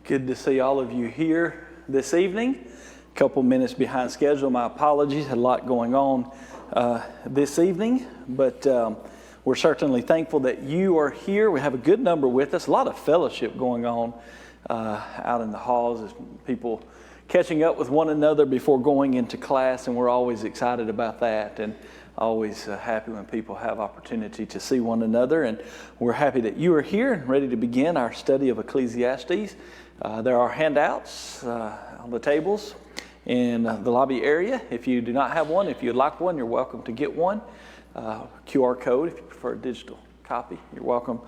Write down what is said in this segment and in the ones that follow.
Good to see all of you here this evening. A couple minutes behind schedule. My apologies. Had a lot going on this evening, but we're certainly thankful that you are here. We have a good number with us. A lot of fellowship going on out in the halls as people catching up with one another before going into class, and we're always excited about that and always happy when people have opportunity to see one another. And we're happy that you are here and ready to begin our study of Ecclesiastes. There are handouts on the tables in the lobby area. If you do not have one, if you'd like one, you're welcome to get one. QR code, if you prefer a digital copy, you're welcome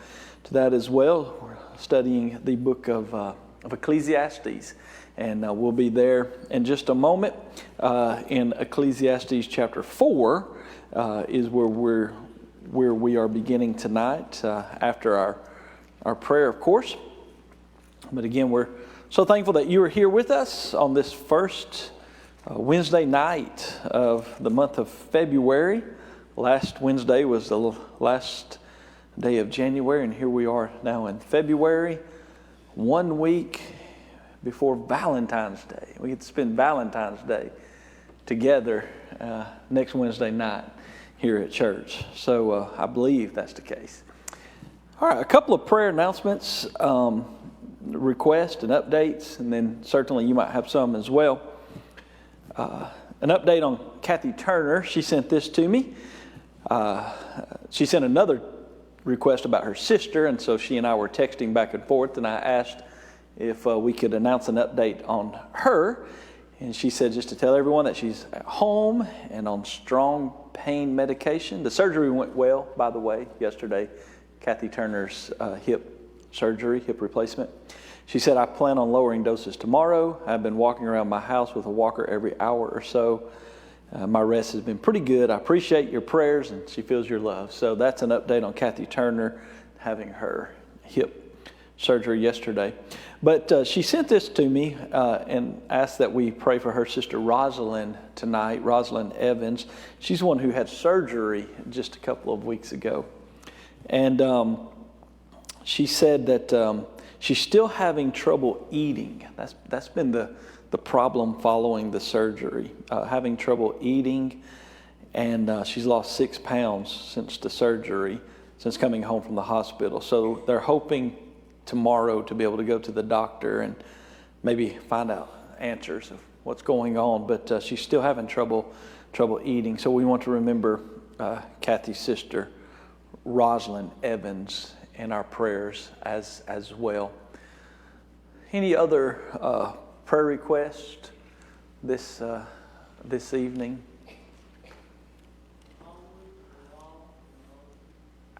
to that as well. We're studying the book of Ecclesiastes, and we'll be there in just a moment. In Ecclesiastes chapter 4 is where we are beginning tonight after our prayer, of course. But again, we're so thankful that you are here with us on this first Wednesday night of the month of February. Last Wednesday was the last day of January, and here we are now in February, 1 week before Valentine's Day. We get to spend Valentine's Day together next Wednesday night here at church. So I believe that's the case. All right, a couple of prayer announcements. Requests and updates, and then certainly you might have some as well. An update on Kathy Turner. She sent this to me. She sent another request about her sister, and so she and I were texting back and forth, and I asked if we could announce an update on her. And she said just to tell everyone that she's at home and on strong pain medication. The surgery went well, by the way, yesterday. Kathy Turner's hip replacement. She said, I plan on lowering doses tomorrow. I've been walking around my house with a walker every hour or so. My rest has been pretty good. I appreciate your prayers, and she feels your love. So that's an update on Kathy Turner having her hip surgery yesterday. But she sent this to me and asked that we pray for her sister Rosalind tonight, Rosalind Evans. She's one who had surgery just a couple of weeks ago. And she said that she's still having trouble eating. That's been the problem following the surgery, having trouble eating. And she's lost 6 pounds since the surgery, since coming home from the hospital. So they're hoping tomorrow to be able to go to the doctor and maybe find out answers of what's going on. But she's still having trouble eating. So we want to remember Kathy's sister, Rosalind Evans, in our prayers as well. Any other prayer requests this evening?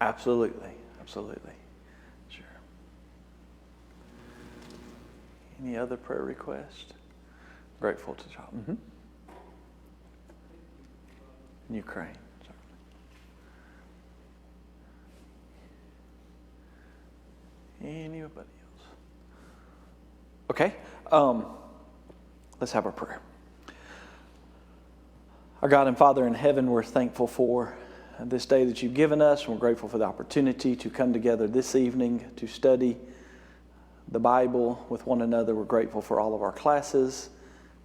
Absolutely. Sure. Any other prayer requests? Grateful to talk. Ukraine. Anybody else? Okay, let's have our prayer. Our God and Father in heaven, we're thankful for this day that you've given us. We're grateful for the opportunity to come together this evening to study the Bible with one another. We're grateful for all of our classes.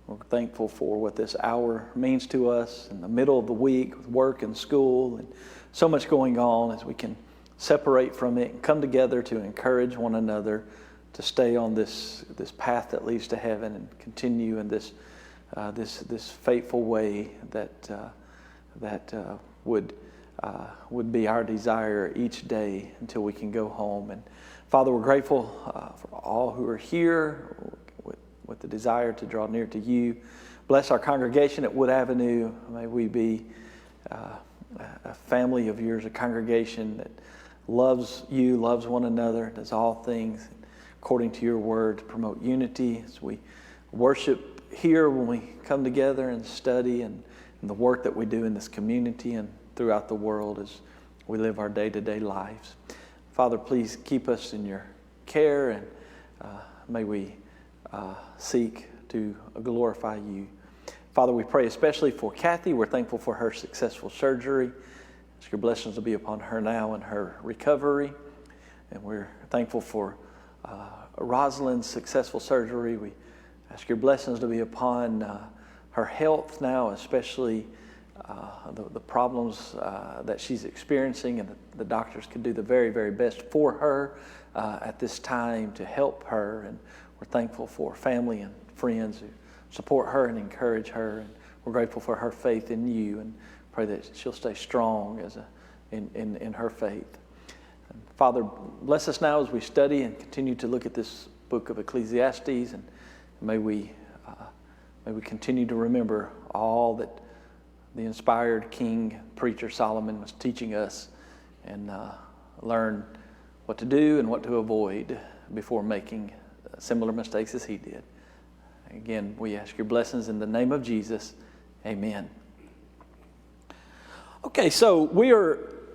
We're thankful for what this hour means to us in the middle of the week with work and school and so much going on, as we can separate from it and come together to encourage one another to stay on this path that leads to heaven and continue in this faithful way that would be our desire each day until we can go home. And Father, we're grateful for all who are here with the desire to draw near to you. Bless our congregation at Wood Avenue. May we be a family of yours, a congregation that loves you, loves one another, does all things according to your word to promote unity as we worship here when we come together and study, and the work that we do in this community and throughout the world as we live our day-to-day lives. Father, please keep us in your care, and may we seek to glorify you. Father, we pray especially for Kathy. We're thankful for her successful surgery. Ask your blessings to be upon her now in her recovery. And we're thankful for Rosalind's successful surgery. We ask your blessings to be upon her health now, especially the problems that she's experiencing, and the doctors can do the very, very best for her at this time to help her. And we're thankful for family and friends who support her and encourage her. And we're grateful for her faith in you, and pray that she'll stay strong in her faith. And Father, bless us now as we study and continue to look at this book of Ecclesiastes, and may we continue to remember all that the inspired king, preacher Solomon was teaching us, and learn what to do and what to avoid before making similar mistakes as he did. Again, we ask your blessings in the name of Jesus. Amen. Okay, so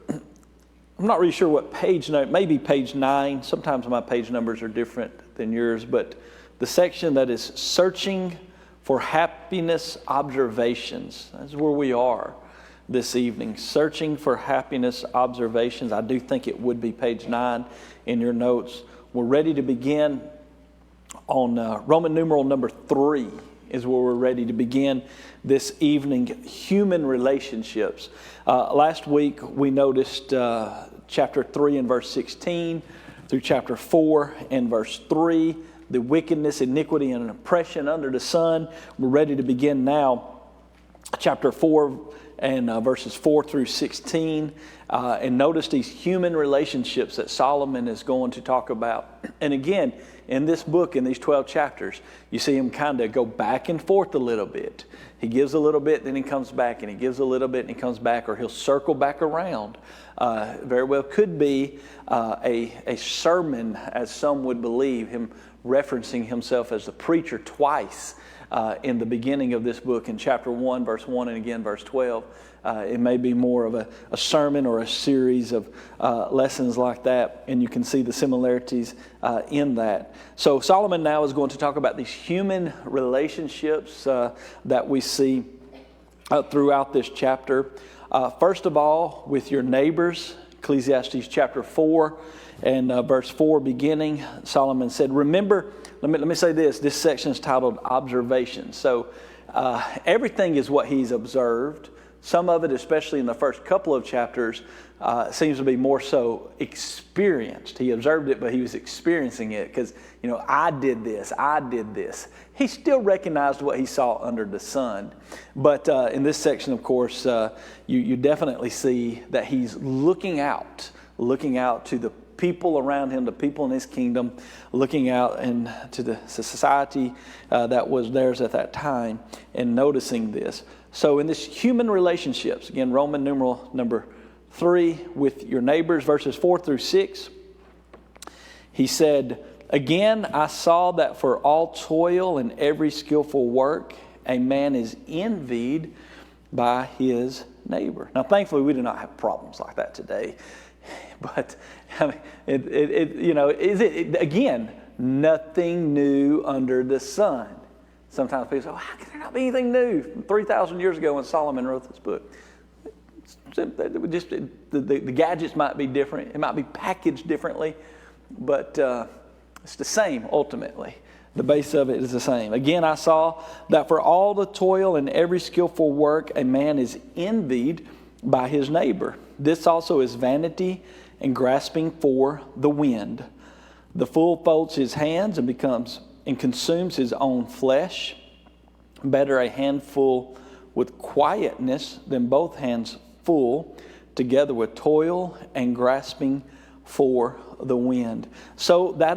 I'm not really sure what page number, maybe page 9. Sometimes my page numbers are different than yours, but the section that is searching for happiness observations. That's where we are this evening. Searching for happiness observations. I do think it would be page 9 in your notes. We're ready to begin on Roman numeral number 3 is where we're ready to begin this evening. Human relationships. Last week we noticed chapter 3 and verse 16 through chapter 4 and verse 3. The wickedness, iniquity, and oppression under the sun. We're ready to begin now, chapter 4 and verses 4 through 16. And notice these human relationships that Solomon is going to talk about. And again, in this book, in these 12 chapters, you see him kind of go back and forth a little bit. He gives a little bit, then he comes back, and he gives a little bit, and he comes back, or he'll circle back around. Very well could be a sermon, as some would believe, him referencing himself as the preacher twice in the beginning of this book, in chapter 1, verse 1, and again, verse 12. It may be more of a sermon or a series of lessons like that, and you can see the similarities in that. So Solomon now is going to talk about these human relationships that we see throughout this chapter. First of all, with your neighbors, Ecclesiastes chapter 4 and verse 4 beginning, Solomon said, remember, let me say this section is titled Observations. So everything is what he's observed. Some of it, especially in the first couple of chapters, seems to be more so experienced. He observed it, but he was experiencing it because, I did this. He still recognized what he saw under the sun. But in this section, of course, you definitely see that he's looking out to the people around him, the people in his kingdom, looking out into the society that was theirs at that time, and noticing this. So in this human relationships, again, Roman numeral number 3, with your neighbors, verses 4 through 6, he said, again, I saw that for all toil and every skillful work, a man is envied by his neighbor. Now, thankfully, we do not have problems like that today. But again, nothing new under the sun. Sometimes people say, how can there not be anything new from 3,000 years ago when Solomon wrote this book? Just the gadgets might be different. It might be packaged differently, but it's the same ultimately. The base of it is the same. Again, I saw that for all the toil and every skillful work, a man is envied by his neighbor. This also is vanity and grasping for the wind. The fool folds his hands and consumes his own flesh. Better a handful with quietness than both hands full, together with toil and grasping for the wind. So that,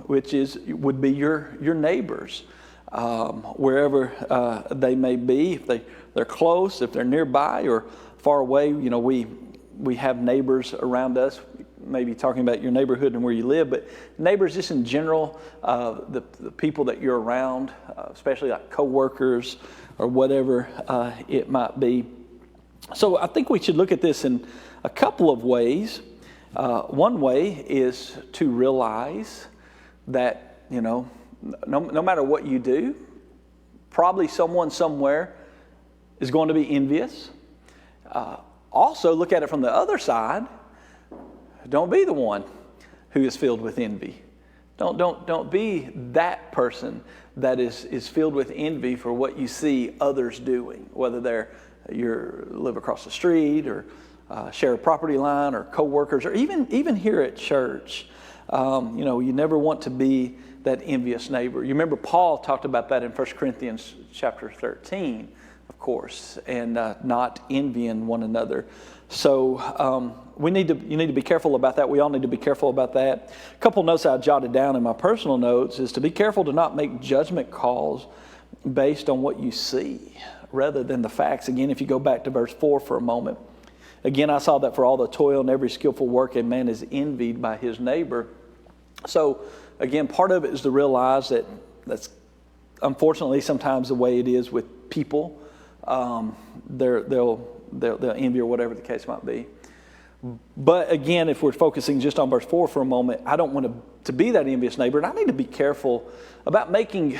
which would be your neighbors, wherever they may be, if they're close, if they're nearby or far away. We have neighbors around us, maybe talking about your neighborhood and where you live, but neighbors just in general, the people that you're around, especially like coworkers or whatever it might be. So I think we should look at this in a couple of ways. One way is to realize that, no matter what you do, probably someone somewhere is going to be envious. Also, look at it from the other side. Don't be the one who is filled with envy. Don't be that person that is filled with envy for what you see others doing, whether you live across the street or share a property line or coworkers, or even here at church. You never want to be that envious neighbor. You remember Paul talked about that in 1 Corinthians chapter 13, of course, and not envying one another. So you need to be careful about that. We all need to be careful about that. A couple notes I jotted down in my personal notes is to be careful to not make judgment calls based on what you see rather than the facts. Again, if you go back to verse 4 for a moment. Again, I saw that for all the toil and every skillful work, a man is envied by his neighbor. So, again, part of it is to realize that that's unfortunately sometimes the way it is with people. They'll envy or whatever the case might be. But again, if we're focusing just on verse 4 for a moment, I don't want to be that envious neighbor, and I need to be careful about making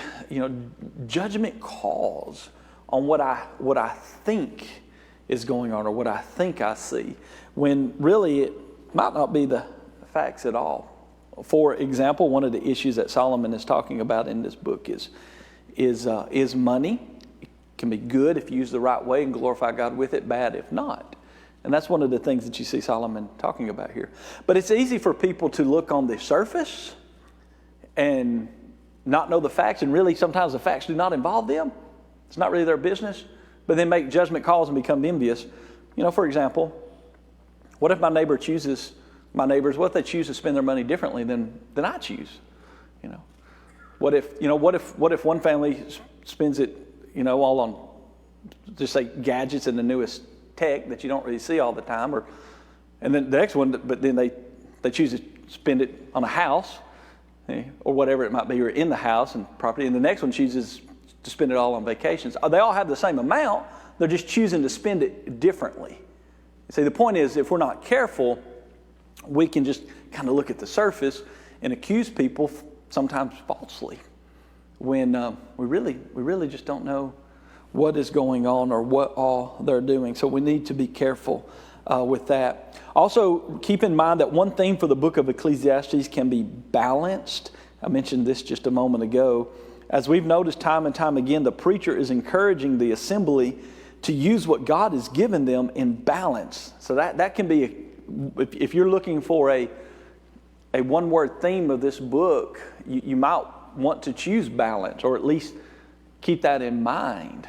judgment calls on what I think is going on or what I think I see, when really it might not be the facts at all. For example, one of the issues that Solomon is talking about in this book is money. It can be good if you use the right way and glorify God with it, bad if not. And that's one of the things that you see Solomon talking about here. But it's easy for people to look on the surface and not know the facts, and really sometimes the facts do not involve them. It's not really their business, but then make judgment calls and become envious. For example, what if my neighbors, what if they choose to spend their money differently than I choose? What if one family spends it, all on, just say, gadgets and the newest tech that you don't really see all the time, and then the next one, but then they choose to spend it on a house, or whatever it might be, or in the house and property, and the next one chooses to spend it all on vacations. They all have the same amount, they're just choosing to spend it differently. See, the point is, if we're not careful, we can just kind of look at the surface and accuse people, sometimes falsely, when we really just don't know what is going on or what all they're doing. So we need to be careful with that. Also, keep in mind that one theme for the book of Ecclesiastes can be balanced. I mentioned this just a moment ago. As we've noticed time and time again, the preacher is encouraging the assembly to use what God has given them in balance. So that can be, if you're looking for a one-word theme of this book, you might want to choose balance, or at least keep that in mind.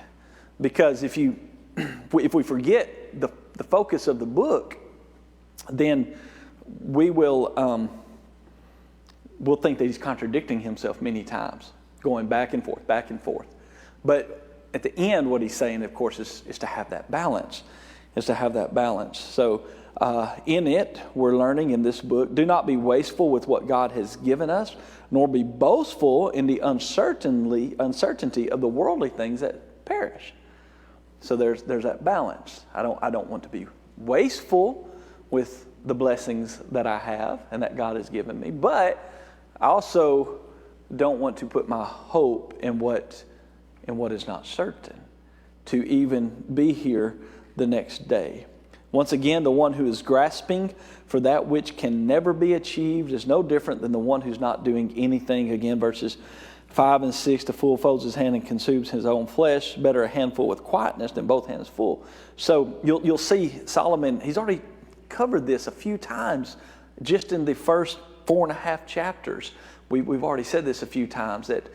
Because if we forget the focus of the book, then we'll think that he's contradicting himself many times, going back and forth. But at the end, what he's saying, of course, is to have that balance. So in it, we're learning in this book, do not be wasteful with what God has given us, nor be boastful in the uncertainty of the worldly things that perish. So there's that balance. I don't want to be wasteful with the blessings that I have and that God has given me, but I also don't want to put my hope in what is not certain, to even be here the next day. Once again, the one who is grasping for that which can never be achieved is no different than the one who's not doing anything. Again, verses 5 and 6, the fool folds his hand and consumes his own flesh. Better a handful with quietness than both hands full. So you'll see Solomon, he's already covered this a few times just in the first 4.5 chapters. We've already said this a few times, that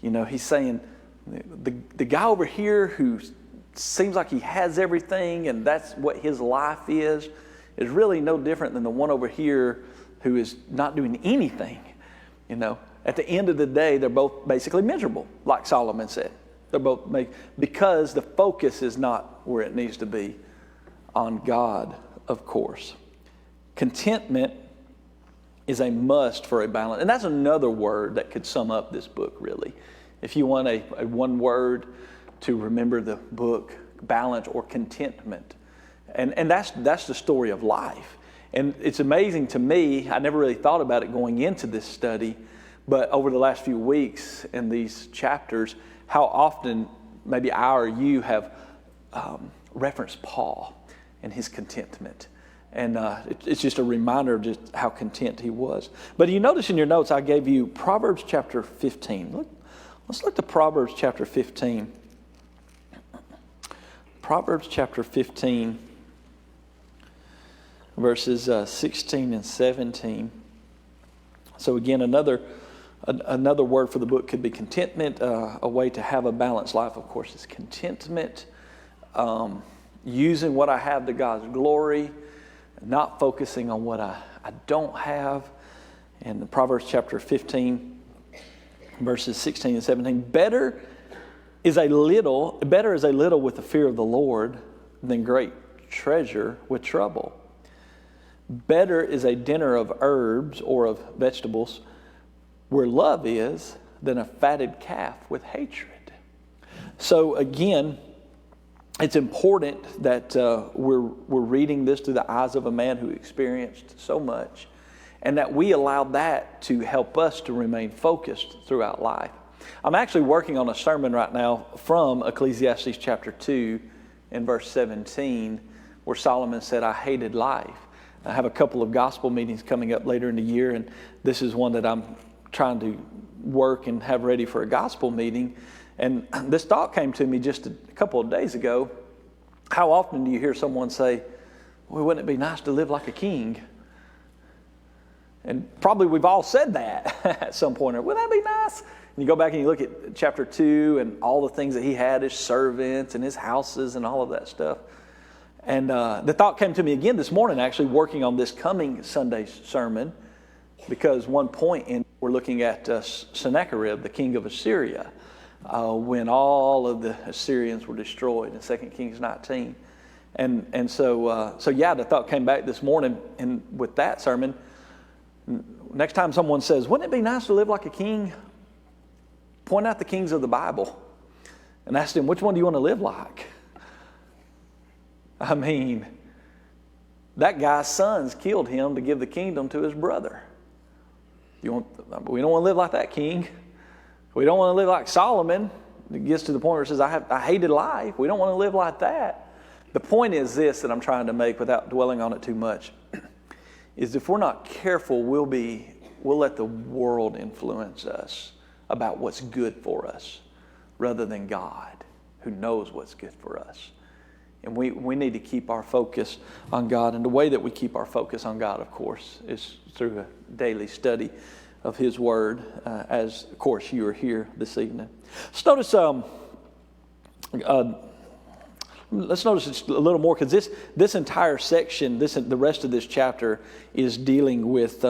he's saying the guy over here who seems like he has everything and that's what his life is really no different than the one over here who is not doing anything. At the end of the day, they're both basically miserable, like Solomon said. They're both because the focus is not where it needs to be, on God, of course. Contentment is a must for a balance. And that's another word that could sum up this book, really. If you want a one word to remember the book, balance or contentment. And that's the story of life. And it's amazing to me, I never really thought about it going into this study, but over the last few weeks in these chapters, how often maybe I or you have referenced Paul and his contentment. And it's just a reminder of just how content he was. But you notice in your notes I gave you Proverbs chapter 15. Let's look to Proverbs chapter 15. Proverbs chapter 15, verses 16 and 17. So again, another word for the book could be contentment. A way to have a balanced life, of course, is contentment. Using what I have to God's glory, not focusing on what I don't have. And Proverbs chapter 15, verses 16 and 17. Better is a little with the fear of the Lord than great treasure with trouble. Better is a dinner of herbs or of vegetables where love is than a fatted calf with hatred. So again, it's important that we're reading this through the eyes of a man who experienced so much, and that we allow that to help us to remain focused throughout life. I'm actually working on a sermon right now from Ecclesiastes chapter 2 and verse 17, where Solomon said, I hated life. I have a couple of gospel meetings coming up later in the year, and this is one that I'm trying to work and have ready for a gospel meeting. And this thought came to me just a couple of days ago. How often do you hear someone say, well, wouldn't it be nice to live like a king? And probably we've all said that at some point. Or, wouldn't that be nice? And you go back and you look at chapter 2 and all the things that he had, his servants and his houses and all of that stuff. And the thought came to me again this morning, actually working on this coming Sunday's sermon, because one point we're looking at Sennacherib, the king of Assyria, when all of the Assyrians were destroyed in 2 Kings 19. And so the thought came back this morning, and with that sermon, next time someone says, wouldn't it be nice to live like a king? Point out the kings of the Bible and ask them, which one do you want to live like? I mean, that guy's sons killed him to give the kingdom to his brother. We don't want to live like that king. We don't want to live like Solomon. It gets to the point where it says, I hated life. We don't want to live like that. The point is this that I'm trying to make without dwelling on it too much, is if we're not careful, we'll let the world influence us about what's good for us rather than God, who knows what's good for us. And we need to keep our focus on God. And the way that we keep our focus on God, of course, is through a daily study of His Word, as, of course, you are here this evening. Let's notice just a little more, because this entire section, the rest of this chapter is dealing with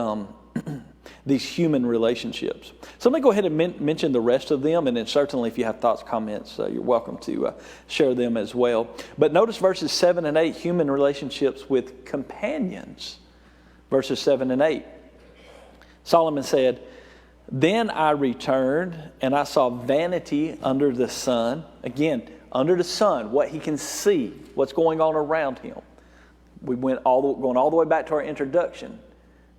these human relationships. So let me go ahead and mention the rest of them, and then certainly if you have thoughts, comments, you're welcome to share them as well. But notice verses 7 and 8, human relationships with companions. Verses 7 and 8. Solomon said, then I returned, and I saw vanity under the sun. Again, under the sun, what he can see, what's going on around him. We went going all the way back to our introduction.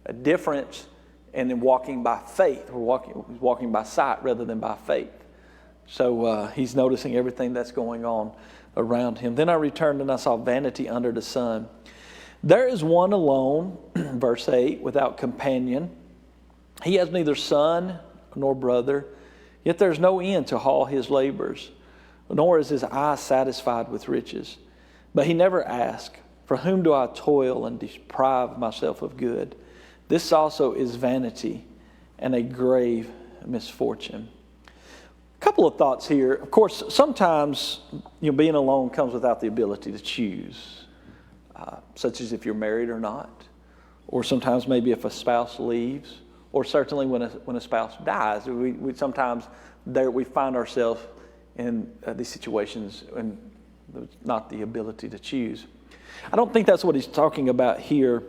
A difference in then walking by faith. We're walking by sight rather than by faith. So he's noticing everything that's going on around him. Then I returned and I saw vanity under the sun. There is one alone, verse 8, without companion. He has neither son nor brother, yet there's no end to all his labors, nor is his eye satisfied with riches. But he never asks, for whom do I toil and deprive myself of good? This also is vanity and a grave misfortune. A couple of thoughts here. Of course, sometimes being alone comes without the ability to choose, such as if you're married or not, or sometimes maybe if a spouse leaves, or certainly when a spouse dies. We sometimes we find ourselves in these situations and not the ability to choose. I don't think that's what he's talking about here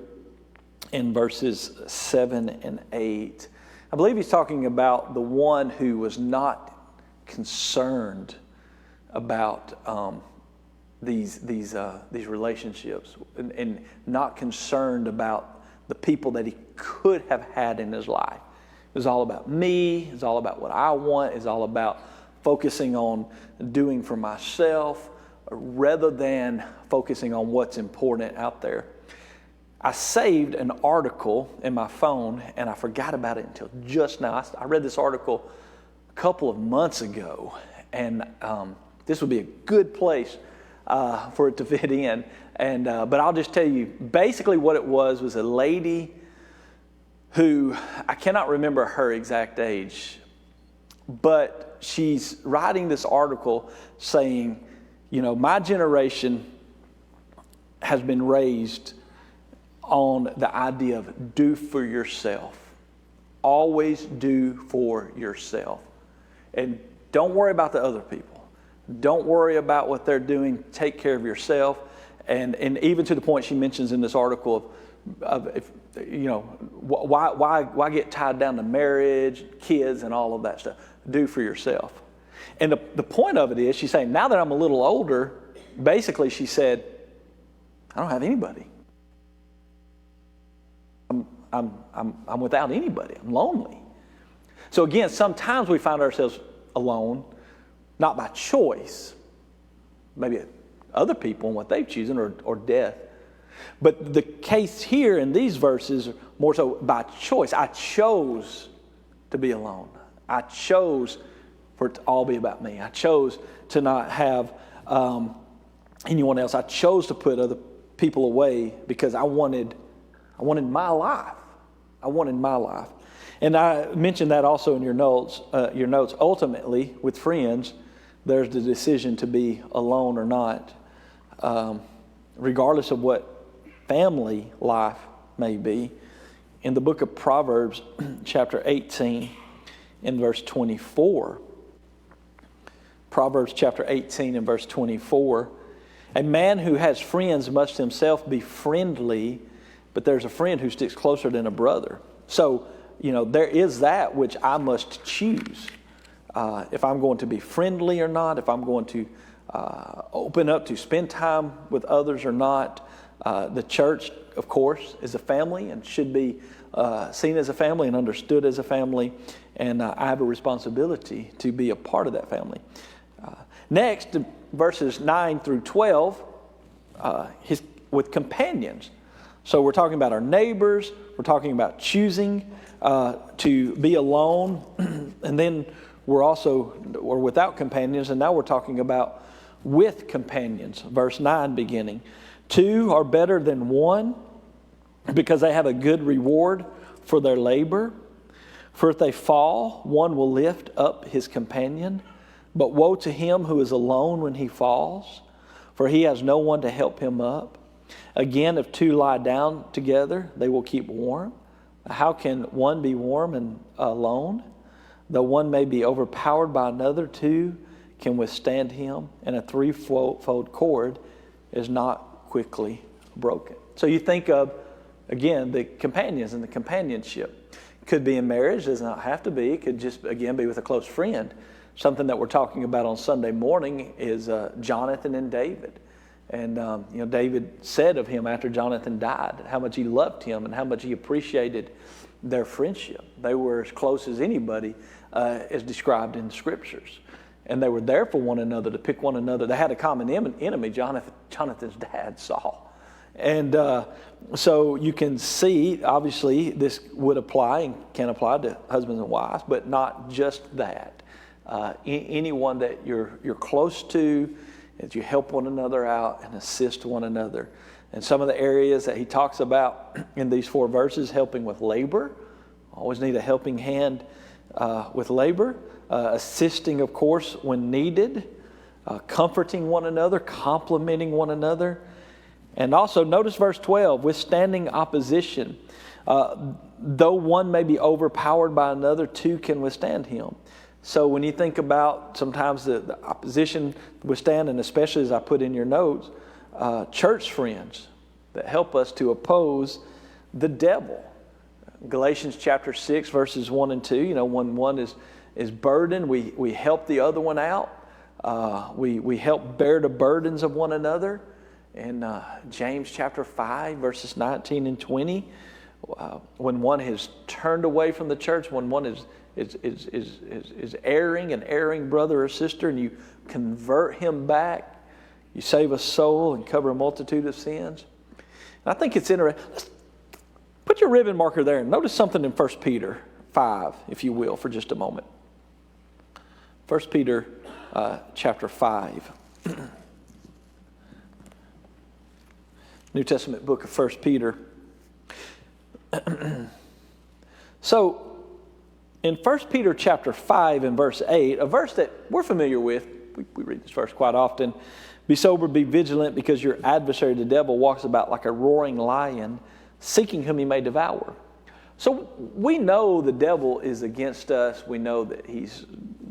in verses 7 and 8. I believe he's talking about the one who was not concerned about these relationships and not concerned about the people that he could have had in his life. It was all about me. It's all about what I want. It's all about focusing on doing for myself rather than focusing on what's important out there. I saved an article in my phone, and I forgot about it until just now. I read this article a couple of months ago, and this would be a good place for it to fit in. And but I'll just tell you, basically what it was a lady who, I cannot remember her exact age, but she's writing this article saying, my generation has been raised on the idea of do for yourself. Always do for yourself. And don't worry about the other people. Don't worry about what they're doing. Take care of yourself. And even to the point she mentions in this article of if, why get tied down to marriage, kids, and all of that stuff. Do for yourself. And the point of it is, she's saying, now that I'm a little older, basically she said, I don't have anybody. I'm without anybody. I'm lonely. So again, sometimes we find ourselves alone, not by choice, maybe other people and what they've chosen, or death. But the case here in these verses, more so by choice. I chose to be alone. I chose for it to all be about me. I chose to not have anyone else. I chose to put other people away because I wanted my life. I wanted my life. And I mentioned that also in your notes. Ultimately, with friends, there's the decision to be alone or not, regardless of what family life may be. In the book of Proverbs, chapter 18, in verse 24, Proverbs chapter 18 and verse 24, a man who has friends must himself be friendly, but there's a friend who sticks closer than a brother. So, there is that which I must choose. If I'm going to be friendly or not, if I'm going to open up to spend time with others or not. The church, of course, is a family and should be seen as a family and understood as a family. And I have a responsibility to be a part of that family. Next, verses 9 through 12, with companions. So we're talking about our neighbors. We're talking about choosing to be alone. And then we're without companions. And now we're talking about with companions. Verse 9 beginning. 2 are better than 1 because they have a good reward for their labor. For if they fall, one will lift up his companion. But woe to him who is alone when he falls, for he has no one to help him up. Again, if 2 lie down together, they will keep warm. How can one be warm and alone? Though one may be overpowered by another, 2 can withstand him, and a threefold cord is not quickly broken. So you think of, again, the companions and the companionship. Could be in marriage, does not have to be. It could just, again, be with a close friend. Something that we're talking about on Sunday morning is Jonathan and David. And, David said of him after Jonathan died how much he loved him and how much he appreciated their friendship. They were as close as anybody as described in the Scriptures. And they were there for one another, to pick one another. They had a common enemy, Jonathan's dad, Saul. And so you can see, obviously, this would apply and can apply to husbands and wives, but not just that. Anyone that you're close to, that you help one another out and assist one another. And some of the areas that he talks about in these 4 verses, helping with labor. Always need a helping hand with labor. Assisting, of course, when needed. Comforting one another, complimenting one another. And also, notice verse 12, withstanding opposition. Though one may be overpowered by another, 2 can withstand him. So when you think about sometimes the opposition withstand, and especially as I put in your notes, church friends that help us to oppose the devil. Galatians chapter 6, verses 1 and 2, when one is burdened, we help the other one out. We help bear the burdens of one another. In James chapter 5, verses 19 and 20, when one has turned away from the church, when one is erring, an erring brother or sister, and you convert him back, you save a soul and cover a multitude of sins. And I think it's interesting. Put your ribbon marker there and notice something in 1 Peter 5, if you will, for just a moment. 1 Peter chapter 5. New Testament book of 1 Peter. So, in 1 Peter chapter 5 and verse 8, a verse that we're familiar with, we read this verse quite often, be sober, be vigilant, because your adversary, the devil, walks about like a roaring lion, seeking whom he may devour. So we know the devil is against us. We know that he's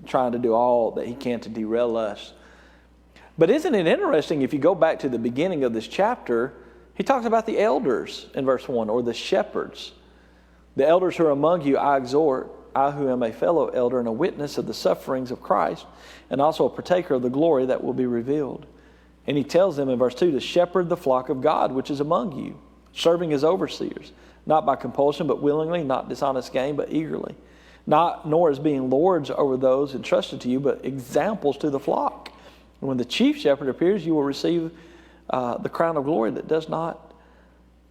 trying to do all that he can to derail us. But isn't it interesting, if you go back to the beginning of this chapter, he talks about the elders in verse 1, or the shepherds. The elders who are among you, I exhort, I who am a fellow elder and a witness of the sufferings of Christ, and also a partaker of the glory that will be revealed. And he tells them in verse 2 to shepherd the flock of God which is among you, serving as overseers, not by compulsion, but willingly, not dishonest gain, but eagerly. Nor as being lords over those entrusted to you, but examples to the flock. And when the chief shepherd appears, you will receive the crown of glory that does not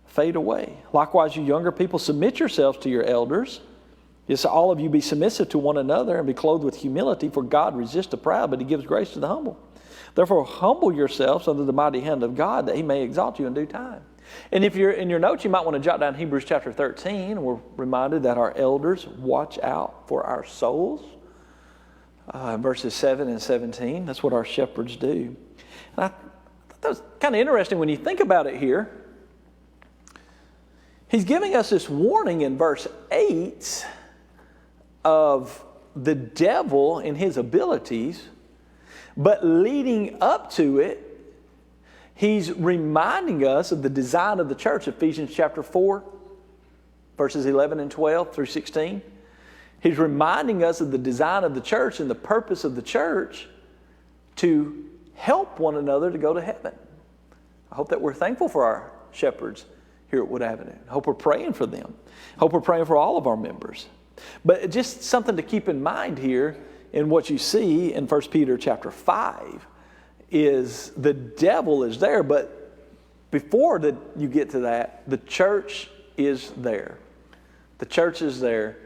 fade away. Likewise, you younger people, submit yourselves to your elders. Yes, all of you be submissive to one another and be clothed with humility, for God resists the proud, but he gives grace to the humble. Therefore, humble yourselves under the mighty hand of God, that he may exalt you in due time. And if you're in your notes, you might want to jot down Hebrews chapter 13. We're reminded that our elders watch out for our souls. Verses 7 and 17, that's what our shepherds do. And I thought that was kind of interesting when you think about it here. He's giving us this warning in verse 8 of the devil and his abilities, but leading up to it, he's reminding us of the design of the church, Ephesians chapter 4, verses 11 and 12 through 16. He's reminding us of the design of the church and the purpose of the church to help one another to go to heaven. I hope that we're thankful for our shepherds here at Wood Avenue. I hope we're praying for them. I hope we're praying for all of our members. But just something to keep in mind here in what you see in 1 Peter chapter 5 is the devil is there, but before you get to that, the church is there. The church is there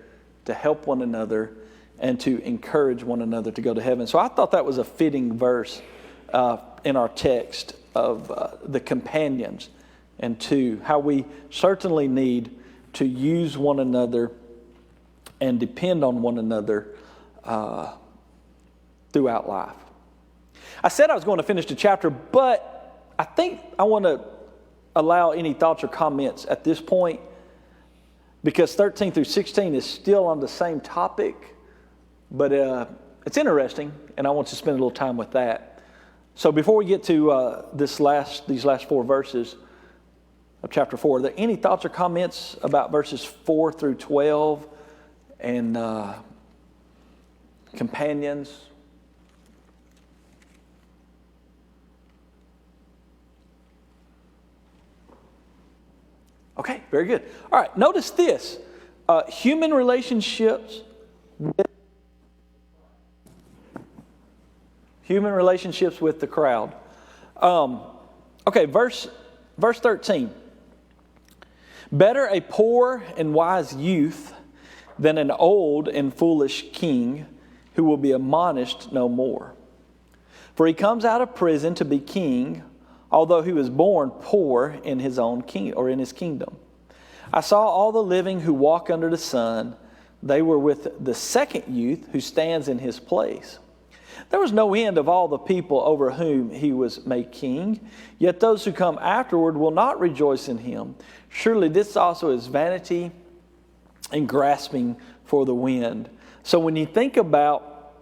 to help one another and to encourage one another to go to heaven. So I thought that was a fitting verse in our text of the companions, and to how we certainly need to use one another and depend on one another throughout life. I said I was going to finish the chapter, but I think I want to allow any thoughts or comments at this point, because 13 through 16 is still on the same topic, but it's interesting, and I want to spend a little time with that. So before we get to these last 4 verses of chapter 4, are there any thoughts or comments about verses 4 through 12 and companions? Okay, very good. All right, notice this. Human relationships with the crowd. Okay, verse 13. Better a poor and wise youth than an old and foolish king who will be admonished no more. For he comes out of prison to be king, although he was born poor in his own king or in his kingdom. I saw all the living who walk under the sun. They were with the second youth who stands in his place. There was no end of all the people over whom he was made king. Yet those who come afterward will not rejoice in him. Surely this also is vanity and grasping for the wind. So when you think about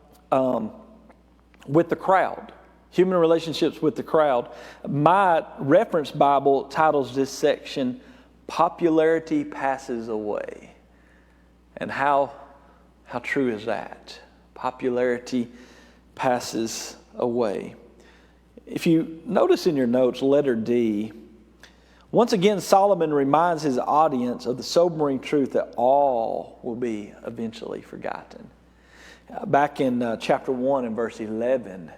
with the crowd, human relationships with the crowd, my reference Bible titles this section, Popularity Passes Away. And how true is that? Popularity passes away. If you notice in your notes, letter D, once again, Solomon reminds his audience of the sobering truth that all will be eventually forgotten. Back in chapter 1 and verse 11,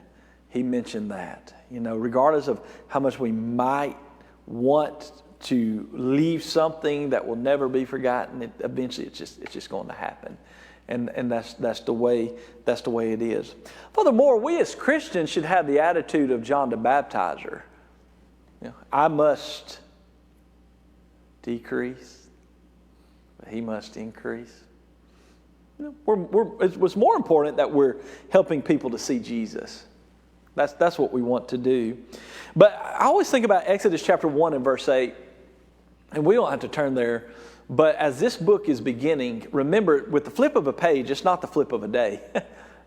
he mentioned that. Regardless of how much we might want to leave something that will never be forgotten, eventually it's just going to happen. And that's the way it is. Furthermore, we as Christians should have the attitude of John the Baptizer. I must decrease, but he must increase. It was more important that we're helping people to see Jesus. That's what we want to do. But I always think about Exodus chapter 1 and verse 8, and we don't have to turn there. But as this book is beginning, remember, with the flip of a page, it's not the flip of a day.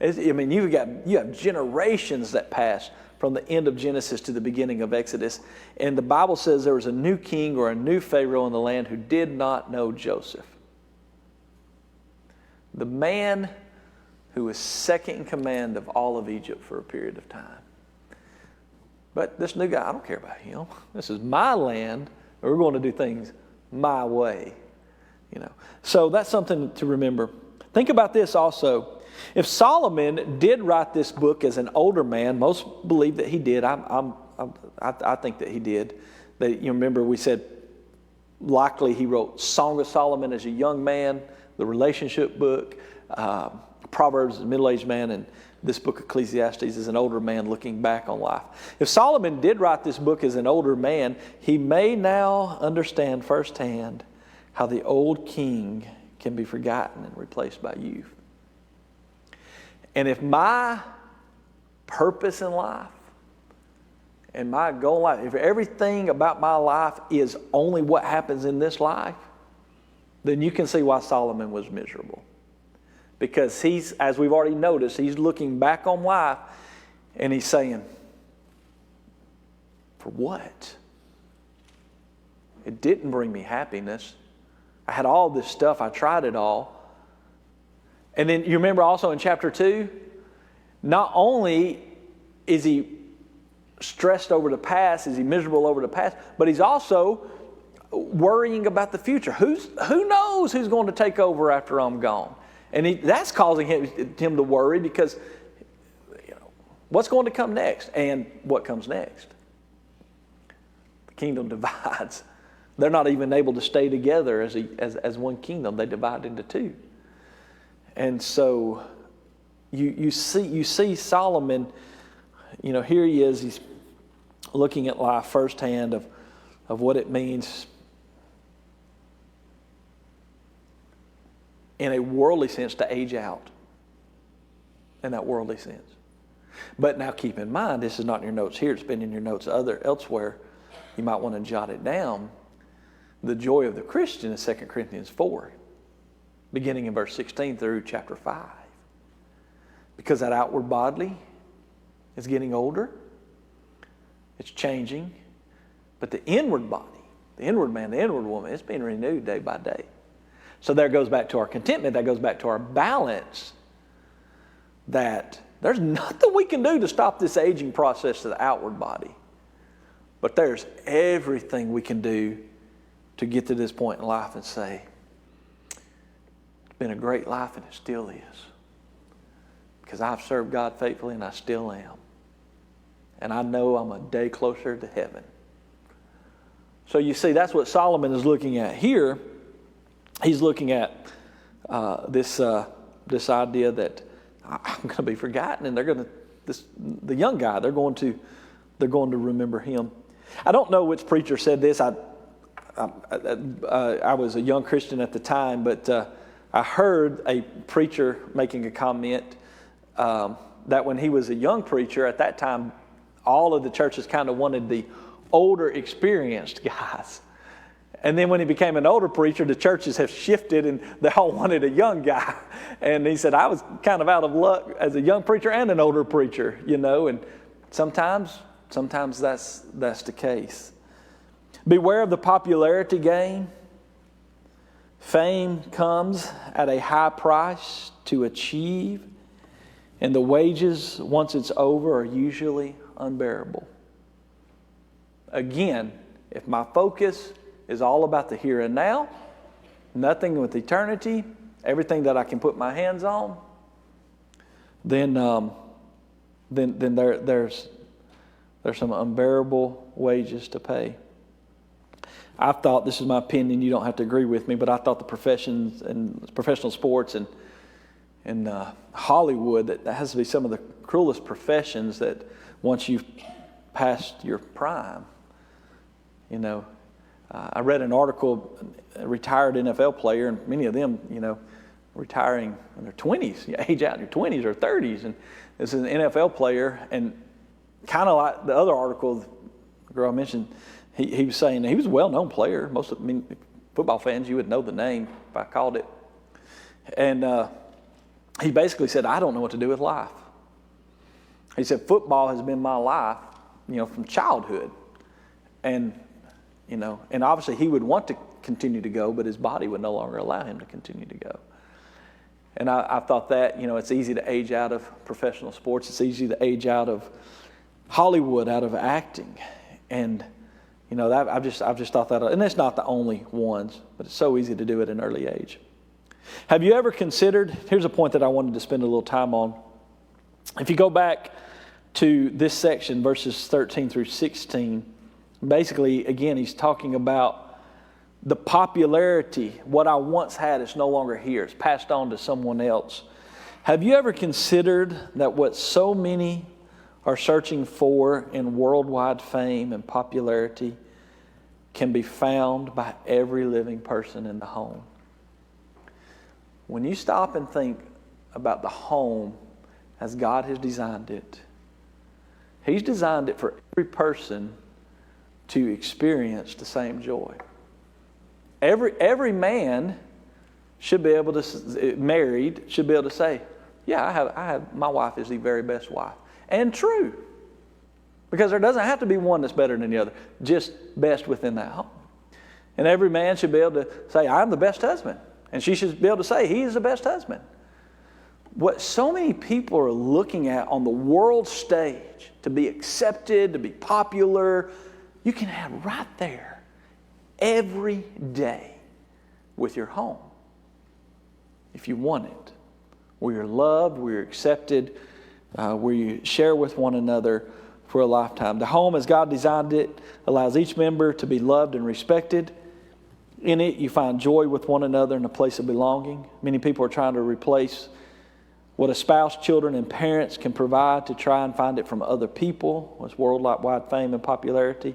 You have generations that pass from the end of Genesis to the beginning of Exodus. And the Bible says there was a new king or a new Pharaoh in the land who did not know Joseph. The man who was second in command of all of Egypt for a period of time. But this new guy, I don't care about him. This is my land. We're going to do things my way. So that's something to remember. Think about this also. If Solomon did write this book as an older man, most believe that he did. I think that he did. You remember we said likely he wrote Song of Solomon as a young man, the relationship book, Proverbs as a middle-aged man, and this book Ecclesiastes is an older man looking back on life. If Solomon did write this book as an older man, he may now understand firsthand how the old king can be forgotten and replaced by youth. And if my purpose in life and my goal in life, if everything about my life is only what happens in this life, then you can see why Solomon was miserable. Because he's, as we've already noticed, he's looking back on life and he's saying, for what? It didn't bring me happiness. I had all this stuff. I tried it all. And then you remember also in chapter 2, not only is he stressed over the past, is he miserable over the past, but he's also worrying about the future. Who knows who's going to take over after I'm gone? And that's causing him to worry because what's going to come next? And what comes next? The kingdom divides. They're not even able to stay together as one kingdom. They divide into two. And so you see Solomon, here he is, he's looking at life firsthand of what it means in a worldly sense to age out. In that worldly sense. But now keep in mind, this is not in your notes here, it's been in your notes elsewhere. You might want to jot it down. The joy of the Christian is 2 Corinthians 4, beginning in verse 16 through chapter 5. Because that outward body is getting older, it's changing, but the inward body, the inward man, the inward woman, it's being renewed day by day. So there goes back to our contentment, that goes back to our balance, that there's nothing we can do to stop this aging process of the outward body. But there's everything we can do to get to this point in life and say, it's been a great life and it still is. Because I've served God faithfully and I still am. And I know I'm a day closer to heaven. So you see, that's what Solomon is looking at here. He's looking at this idea that I'm going to be forgotten, and the young guy, they're going to remember him. I don't know which preacher said this. I was a young Christian at the time, but I heard a preacher making a comment that when he was a young preacher at that time, all of the churches kind of wanted the older, experienced guys. And then when he became an older preacher, the churches have shifted and they all wanted a young guy. And he said, I was kind of out of luck as a young preacher and an older preacher, and sometimes that's the case. Beware of the popularity game. Fame comes at a high price to achieve, and the wages, once it's over, are usually unbearable. Again, if my focus is all about the here and now, nothing with eternity, everything that I can put my hands on, then there's some unbearable wages to pay. I thought, this is my opinion, you don't have to agree with me, but I thought the professions and professional sports and Hollywood, that has to be some of the cruelest professions that once you've passed your prime. You know, I read an article, a retired NFL player, and many of them, you know, retiring in their 20s, you age out in your 20s or 30s, and this is an NFL player, and kind of like the other article, the girl I mentioned, he was saying he was a well-known player. Most of, football fans, you would know the name if I called it. And he basically said, I don't know what to do with life. He said, football has been my life, you know, from childhood. And, you know, and obviously he would want to continue to go, but his body would no longer allow him to continue to go. And I thought that, you know, it's easy to age out of professional sports. It's easy to age out of Hollywood, out of acting. And, you know, I've just thought that, and it's not the only ones, but it's so easy to do at an early age. Have you ever considered, here's a point that I wanted to spend a little time on. If you go back to this section, verses 13 through 16, basically, again, he's talking about the popularity. What I once had is no longer here. It's passed on to someone else. Have you ever considered that what so many are searching for in worldwide fame and popularity can be found by every living person in the home? When you stop and think about the home as God has designed it, He's designed it for every person to experience the same joy. Every man should be able to, married, should be able to say, yeah, I have my wife is the very best wife. And true. Because there doesn't have to be one that's better than the other, just best within that home. And every man should be able to say, I'm the best husband. And she should be able to say, he is the best husband. What so many people are looking at on the world stage to be accepted, to be popular, you can have right there every day with your home. If you want it. Where you're loved, where you're accepted, where you share with one another for a lifetime. The home, as God designed it, allows each member to be loved and respected. In it, you find joy with one another and a place of belonging. Many people are trying to replace what a spouse, children, and parents can provide to try and find it from other people. It's worldwide fame and popularity.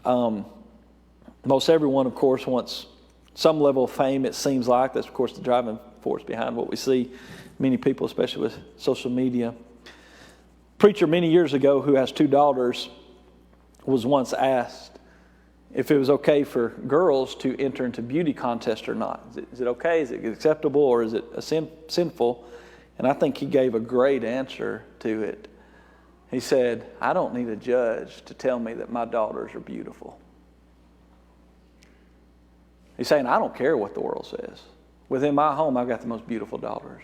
Most everyone, of course, wants some level of fame, it seems like. That's, of course, the driving force behind what we see. Many people, especially with social media. A preacher many years ago who has 2 daughters was once asked if it was okay for girls to enter into beauty contests or not. Is it okay? Is it acceptable? Or is it sinful? And I think he gave a great answer to it. He said, I don't need a judge to tell me that my daughters are beautiful. He's saying, I don't care what the world says. Within my home, I've got the most beautiful daughters.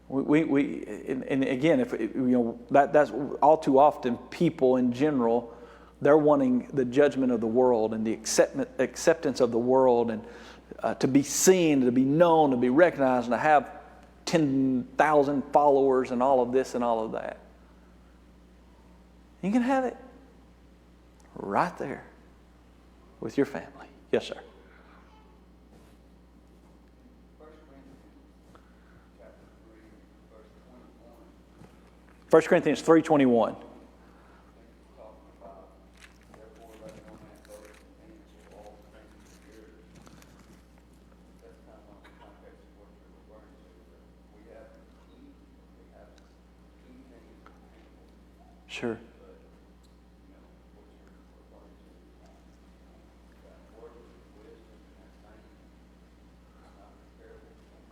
And again, if you know that's all too often people in general, they're wanting the judgment of the world and the acceptance of the world, and to be seen, to be known, to be recognized, and to have 10,000 followers and all of this and all of that. You can have it right there with your family. Yes, sir. 1 Corinthians 3:21. Sure.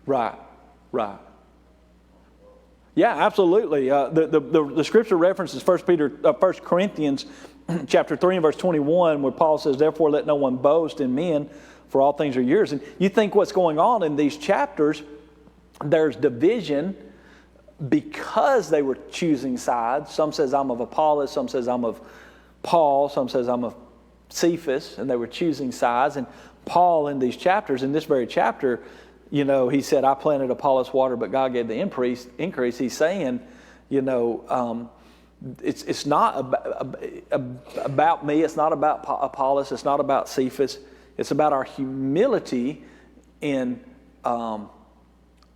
Right. Yeah, absolutely. The scripture references 1 Corinthians chapter 3 and verse 21, where Paul says, therefore let no one boast in men, for all things are yours. And you think what's going on in these chapters, there's division because they were choosing sides. Some says I'm of Apollos, some says I'm of Paul, some says I'm of Cephas, and they were choosing sides. And Paul in these chapters, in this very chapter, you know, he said, I planted Apollos water, but God gave the increase. He's saying, you know, it's not about me. It's not about Apollos. It's not about Cephas. It's about our humility in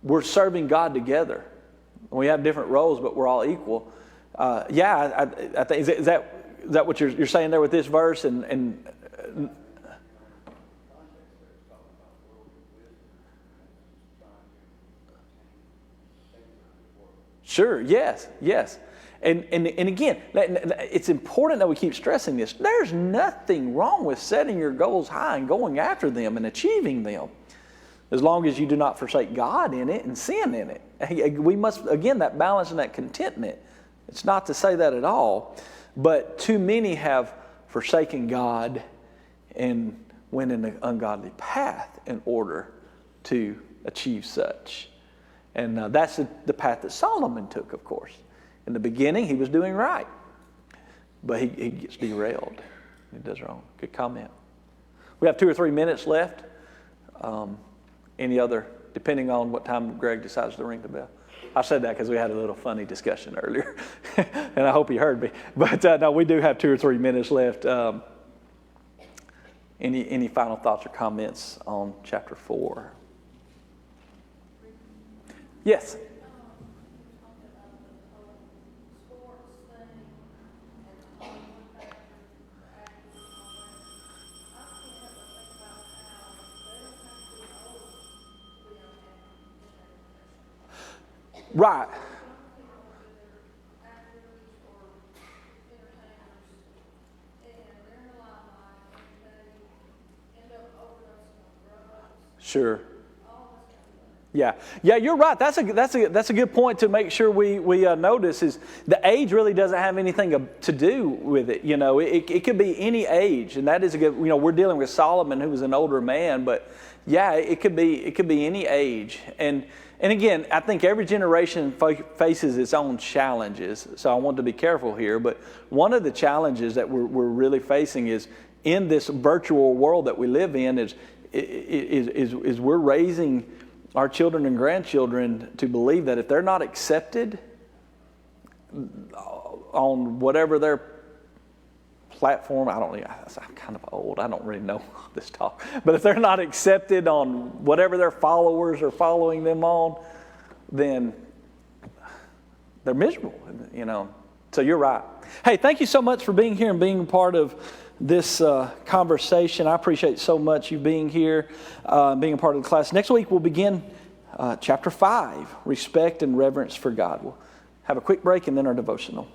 we're serving God together. We have different roles, but we're all equal. I think is that what you're saying there with this verse? And sure, yes. And again, it's important that we keep stressing this. There's nothing wrong with setting your goals high and going after them and achieving them, as long as you do not forsake God in it and sin in it. We must, again, that balance and that contentment. It's not to say that at all, but too many have forsaken God and went in an ungodly path in order to achieve such. And that's the path that Solomon took, of course. In the beginning, he was doing right, but he gets derailed. He does wrong. Good comment. We have 2 or 3 minutes left. Any other, depending on what time Greg decides to ring the bell. I said that because we had a little funny discussion earlier, and I hope you heard me. But no, we do have 2 or 3 minutes left. Any final thoughts or comments on chapter 4? Yes. Right. Sure. Yeah, you're right. That's a good point to make sure we notice is the age really doesn't have anything to do with it. You know, it could be any age, and that is a good. You know, we're dealing with Solomon, who was an older man, but yeah, it could be any age. And again, I think every generation faces its own challenges. So I want to be careful here. But one of the challenges that we're really facing is in this virtual world that we live in is we're raising our children and grandchildren to believe that if they're not accepted on whatever their platform, I'm kind of old, I don't really know this talk, but if they're not accepted on whatever their followers are following them on, then they're miserable, you know. So you're right. Hey, thank you so much for being here and being a part of this conversation. I appreciate so much you being here, being a part of the class. Next week we'll begin chapter 5, respect and reverence for God. We'll have a quick break and then our devotional.